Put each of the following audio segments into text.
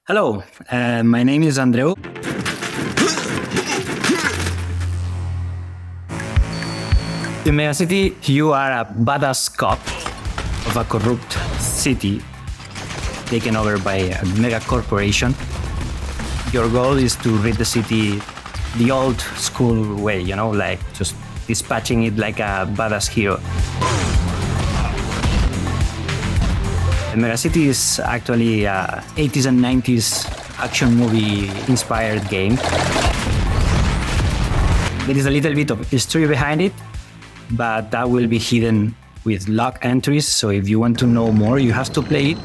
Hello, my name is Andreu. In Mega City, you are a badass cop of a corrupt city taken over by a mega corporation. Your goal is to rid the city the old school way, like just dispatching it like a badass hero. Mega City is actually a 80s and 90s action movie inspired game. There is a little bit of history behind it, but that will be hidden with lock entries, so if you want to know more, you have to play it.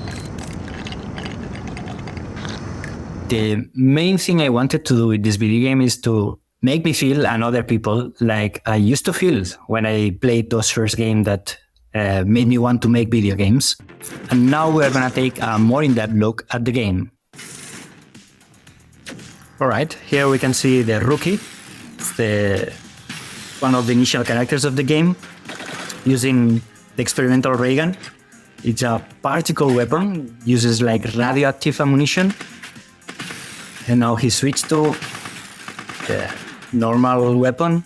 The main thing I wanted to do with this video game is to make me feel, and other people, like I used to feel when I played those first games that made me want to make video games. And now we're gonna take a more in-depth look at the game. Alright, here we can see the rookie. It's one of the initial characters of the game, using the experimental ray gun. It's a particle weapon, uses like radioactive ammunition. And now he switched to the normal weapon.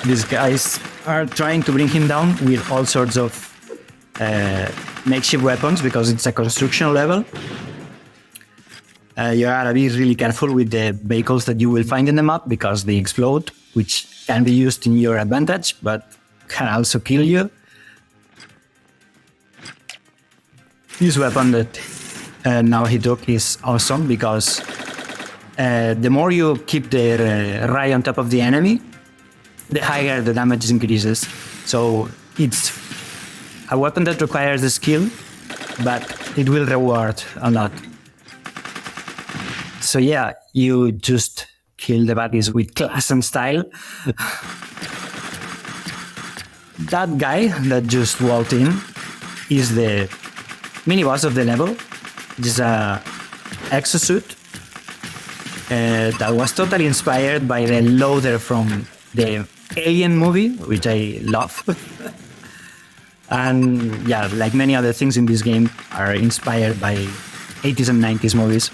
These guys are trying to bring him down with all sorts of makeshift weapons because it's a construction level. You gotta be really careful with the vehicles that you will find in the map because they explode, which can be used in your advantage, but can also kill you. This weapon that now he took is awesome because the more you keep the ray on top of the enemy, the higher the damage increases. So it's a weapon that requires a skill, but it will reward a lot. So yeah, you just kill the baddies with class and style. That guy that just walked in is the mini boss of the level. It's a exosuit that was totally inspired by the loader from the Alien movie, which I love. And yeah, like many other things in this game are inspired by 80s and 90s movies.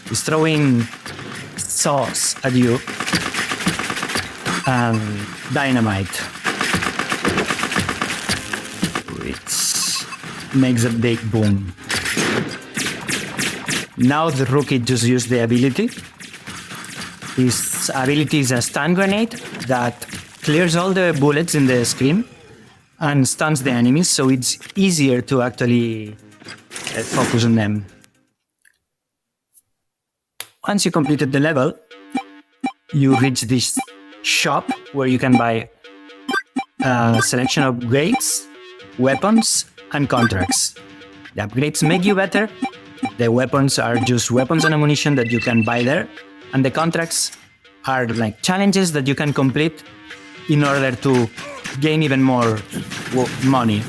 He's throwing sauce at you and dynamite, which makes a big boom. Now the rookie just used the ability. His ability is a stun grenade that clears all the bullets in the screen and stuns the enemies, so it's easier to actually focus on them. Once you completed the level, you reach this shop where you can buy a selection of upgrades, weapons, and contracts. The upgrades make you better. The weapons are just weapons and ammunition that you can buy there. And the contracts are like challenges that you can complete in order to gain even more money.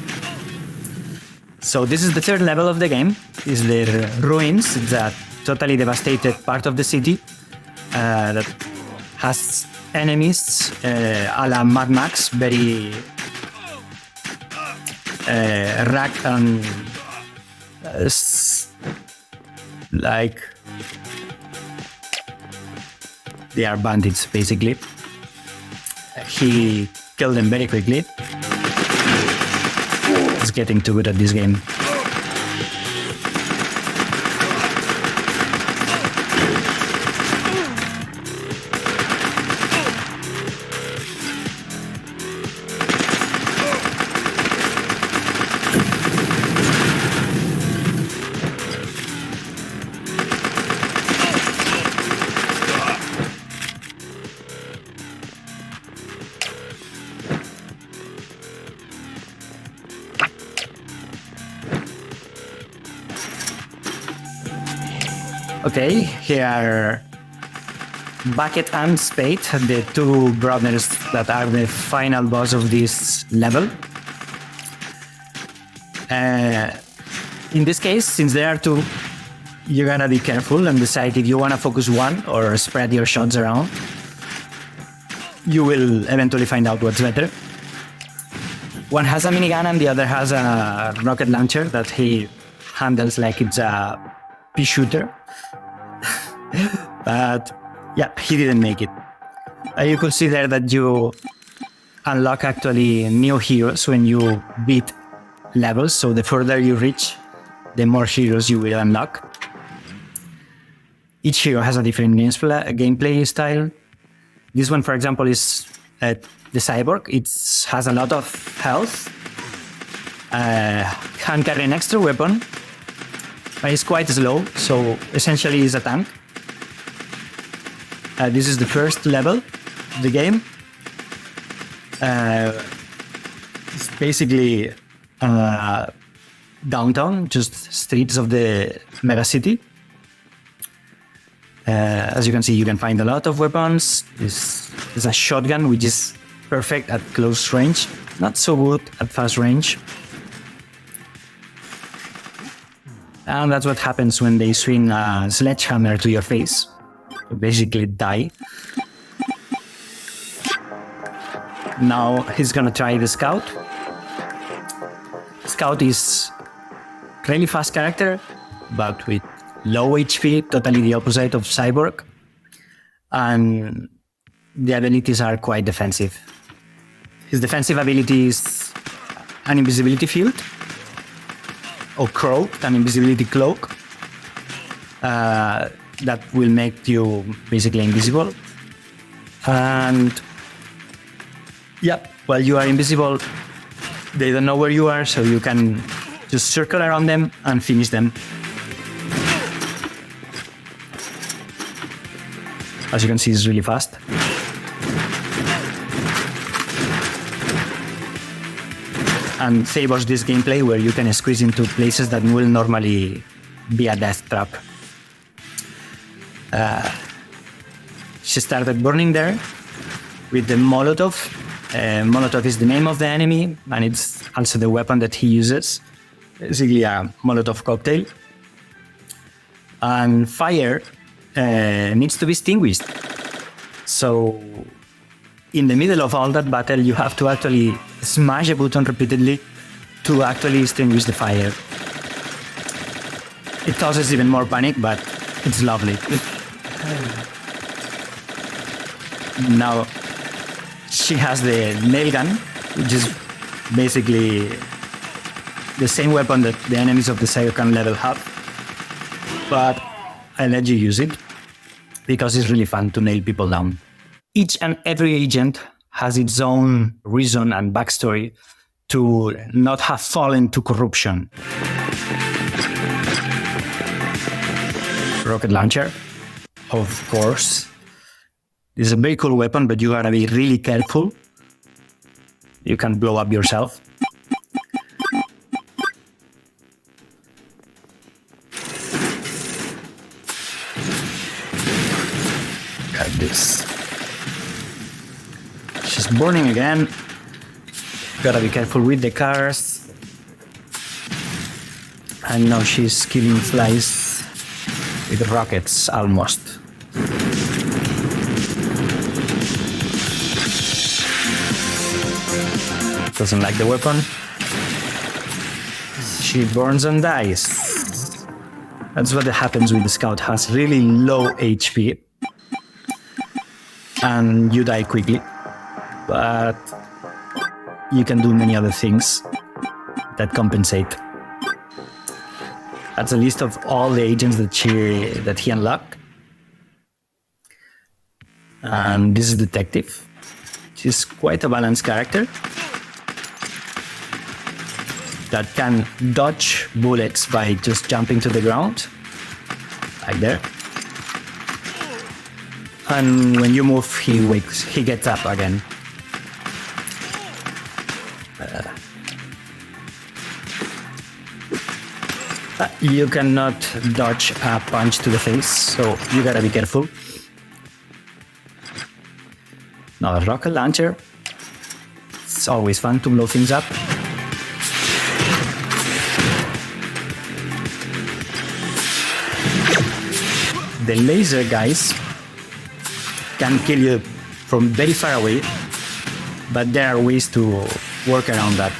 So this is the third level of the game, is the ruins. It's a totally devastated part of the city that has enemies a la Mad Max, very racked and like they are bandits basically. He killed them very quickly. He's getting too good at this game. Okay, here are Bucket and Spade, the two brothers that are the final boss of this level. In this case, since there are two, you gotta be careful and decide if you wanna focus one or spread your shots around. You will eventually find out what's better. One has a minigun and the other has a rocket launcher that he handles like it's a pea shooter. But yeah, he didn't make it. You could see there that you unlock actually new heroes when you beat levels. So the further you reach, the more heroes you will unlock. Each hero has a different gameplay style. This one, for example, is the cyborg. It has a lot of health, can carry an extra weapon, but it's quite slow, so essentially it's a tank. This is the first level of the game. It's basically downtown, just streets of the megacity. As you can see, you can find a lot of weapons. This is a shotgun, which is perfect at close range, not so good at fast range. And that's what happens when they swing a sledgehammer to your face. You basically die. Now he's gonna try the Scout. Scout is really fast character, but with low HP, totally the opposite of Cyborg. And the abilities are quite defensive. His defensive ability is an invisibility field, or cloak, an invisibility cloak, that will make you basically invisible. And yeah, while you are invisible, they don't know where you are, so you can just circle around them and finish them. As you can see, it's really fast. And favors this gameplay where you can squeeze into places that will normally be a death trap. She started burning there with the Molotov. Molotov is the name of the enemy, and it's also the weapon that he uses. Basically a Molotov cocktail. And fire needs to be extinguished. So in the middle of all that battle, you have to actually smash a button repeatedly to actually extinguish the fire. It causes even more panic, but it's lovely. Now she has the nail gun, which is basically the same weapon that the enemies of the second level have, but I let you use it because it's really fun to nail people down. Each and every agent has its own reason and backstory to not have fallen to corruption. Rocket launcher, of course. This is a very cool weapon, but you gotta be really careful. You can blow up yourself. Got this. She's burning again. Gotta be careful with the cars. And now she's killing flies with rockets almost. Doesn't like the weapon. She burns and dies. That's what happens with the Scout. Has really low HP. And you die quickly. But you can do many other things that compensate. That's a list of all the agents that he unlocked. And this is Detective. She's quite a balanced character that can dodge bullets by just jumping to the ground, like there. And when you move, he gets up again. You cannot dodge a punch to the face, so you gotta be careful. Now a rocket launcher. It's always fun to blow things up. The laser guys can kill you from very far away, but there are ways to work around that.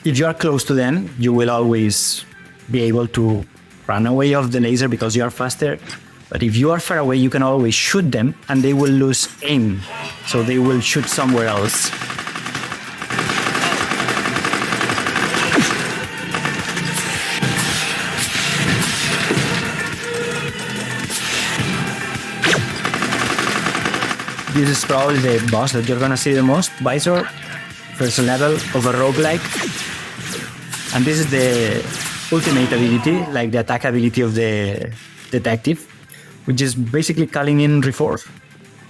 If you are close to them, you will always be able to run away off the laser because you are faster. But if you are far away, you can always shoot them and they will lose aim. So they will shoot somewhere else. This is probably the boss that you're gonna see the most, Visor, first level of a roguelike. And this is the ultimate ability, like the attack ability of the detective, which is basically calling in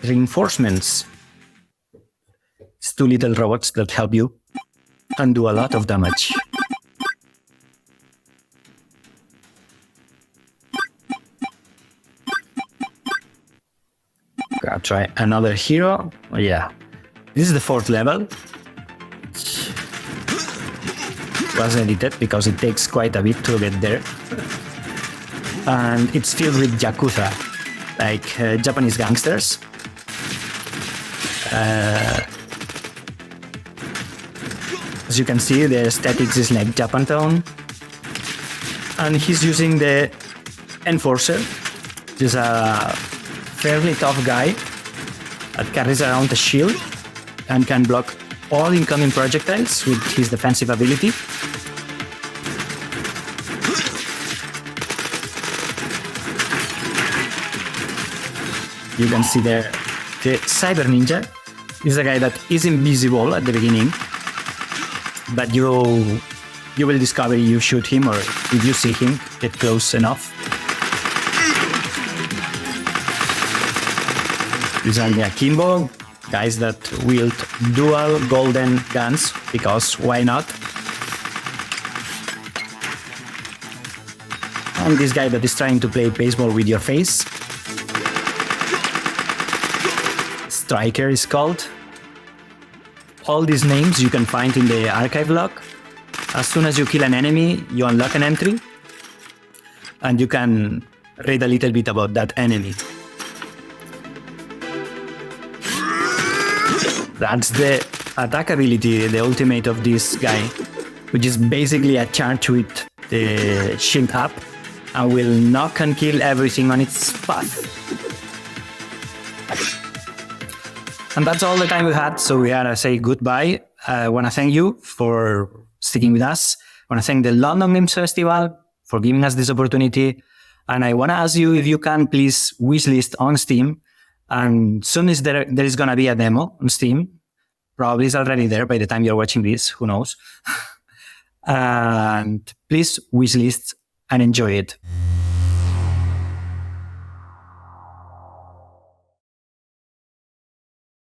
reinforcements. It's two little robots that help you and do a lot of damage. I'll try another hero. Oh, yeah. This is the 4th level. Was edited because it takes quite a bit to get there. And it's filled with Yakuza, like Japanese gangsters. As you can see, the aesthetics is like Japantown. And he's using the Enforcer, which is a fairly tough guy that carries around a shield and can block all incoming projectiles with his defensive ability. You can see there the Cyber Ninja is a guy that is invisible at the beginning, but you will discover you shoot him, or if you see him, get close enough. These are the Akimbo, guys that wield dual golden guns, because why not? And this guy that is trying to play baseball with your face. Striker is called. All these names you can find in the archive log. As soon as you kill an enemy, you unlock an entry, and you can read a little bit about that enemy. That's the attack ability, the ultimate of this guy, which is basically a charge with the shield up and will knock and kill everything on its path. And that's all the time we had, so we gotta say goodbye. I want to thank you for sticking with us. I want to thank the London Games Festival for giving us this opportunity. And I want to ask you if you can please wishlist on Steam. And soon is there is going to be a demo on Steam. Probably it's already there by the time you're watching this, who knows. And please wishlist and enjoy it.